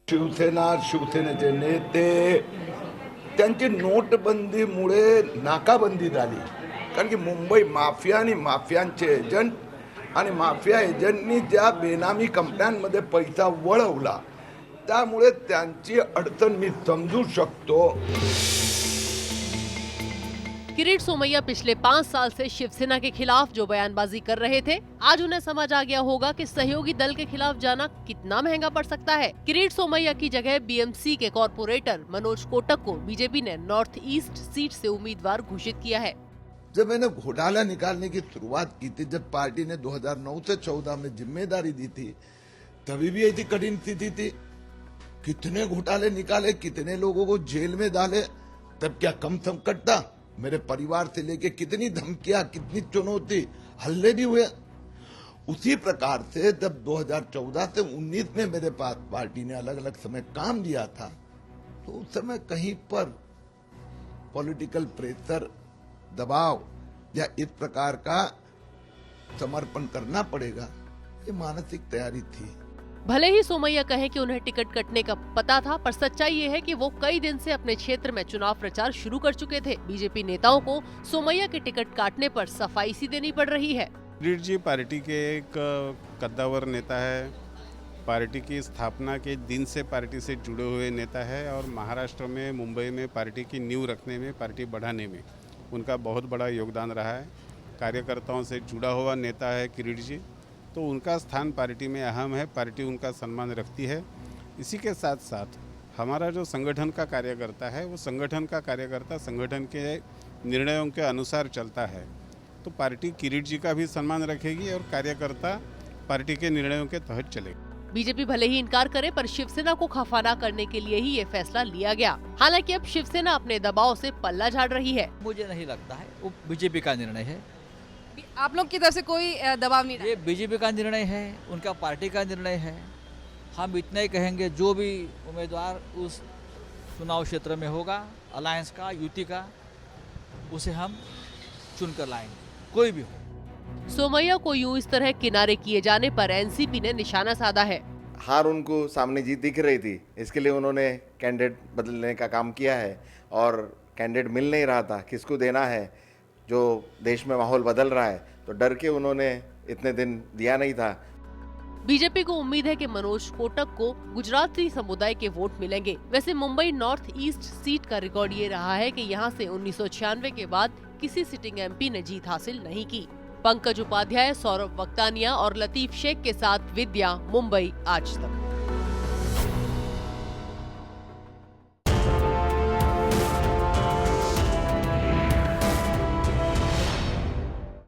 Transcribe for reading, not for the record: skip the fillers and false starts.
शिवसेनेचे नेते त्यांची नोटबंदीमुळे नाकाबंदी झाली, कारण की मुंबई माफिया आणि माफियांचे एजंट आणि माफिया एजंटनी ज्या बेनामी कंपन्यांमध्ये पैसा वळवला, त्यामुळे त्यांची अडचण मी समजू शकतो। किरीट सोमैया पिछले 5 साल से शिवसेना के खिलाफ जो बयानबाजी कर रहे थे, आज उन्हें समझ आ गया होगा कि सहयोगी दल के खिलाफ जाना कितना महंगा पड़ सकता है। किरीट सोमैया की जगह बीएमसी के कॉर्पोरेटर मनोज कोटक को बीजेपी ने नॉर्थ ईस्ट सीट से उम्मीदवार घोषित किया है। जब मैंने घोटाला निकालने की शुरुआत की थी, जब पार्टी ने 2009 से 14 में जिम्मेदारी दी थी, तभी भी ऐसी कठिन स्थिति थी। कितने घोटाले निकाले, कितने लोगों को जेल में डाले, तब क्या कम संकट था? मेरे परिवार से लेके कितनी धमकियां, कितनी चुनौती, हल्ले भी हुए। उसी प्रकार से जब 2014 से 19 में मेरे पास पार्टी ने अलग अलग समय काम दिया था, तो उस समय कहीं पर पॉलिटिकल प्रेशर, दबाव या इस प्रकार का समर्पण करना पड़ेगा, ये मानसिक तैयारी थी। भले ही सोमैया कहें कि उन्हें टिकट कटने का पता था, पर सच्चाई ये है कि वो कई दिन से अपने क्षेत्र में चुनाव प्रचार शुरू कर चुके थे। बीजेपी नेताओं को सोमैया के टिकट काटने पर सफाई सी देनी पड़ रही है। किरीट जी पार्टी के एक कद्दावर नेता है, पार्टी की स्थापना के दिन से पार्टी से जुड़े हुए नेता है और महाराष्ट्र में, मुंबई में पार्टी की नींव रखने में, पार्टी बढ़ाने में उनका बहुत बड़ा योगदान रहा है। कार्यकर्ताओं से जुड़ा हुआ नेता है किरीट जी, तो उनका स्थान पार्टी में अहम है, पार्टी उनका सम्मान रखती है। इसी के साथ साथ हमारा जो संगठन का कार्यकर्ता है, वो संगठन का कार्यकर्ता संगठन के निर्णयों के अनुसार चलता है, तो पार्टी किरीट जी का भी सम्मान रखेगी और कार्यकर्ता पार्टी के निर्णयों के तहत चलेगी। बीजेपी भले ही इनकार करे, पर शिवसेना को खफा न करने के लिए ही ये फैसला लिया गया। हालांकि अब शिवसेना अपने दबाव से पल्ला झाड़ रही है। मुझे नहीं लगता है, वो बीजेपी का निर्णय है। आप लोग की तरफ से कोई दबाव नहीं ये बीजेपी का निर्णय है, उनका पार्टी का निर्णय है। हम इतना ही कहेंगे, जो भी उम्मीदवार उस चुनाव क्षेत्र में होगा, अलायंस का, युति का, उसे हम चुनकर लाएंगे, कोई भी हो। सोमैया को यूं इस तरह किनारे किए जाने पर एनसीपी ने निशाना साधा है। हार उनको सामने जीत दिख रही थी, इसके लिए उन्होंने कैंडिडेट बदलने का काम किया है और कैंडिडेट मिल नहीं रहा था, किसको देना है। जो देश में माहौल बदल रहा है, तो डर के उन्होंने इतने दिन दिया नहीं था। बीजेपी को उम्मीद है कि मनोज कोटक को गुजराती समुदाय के वोट मिलेंगे। वैसे मुंबई नॉर्थ ईस्ट सीट का रिकॉर्ड ये रहा है कि यहां से 1996 के बाद किसी सिटिंग एमपी ने जीत हासिल नहीं की। पंकज उपाध्याय, सौरभ वक्तानिया और लतीफ शेख के साथ विद्या, मुंबई आज तक।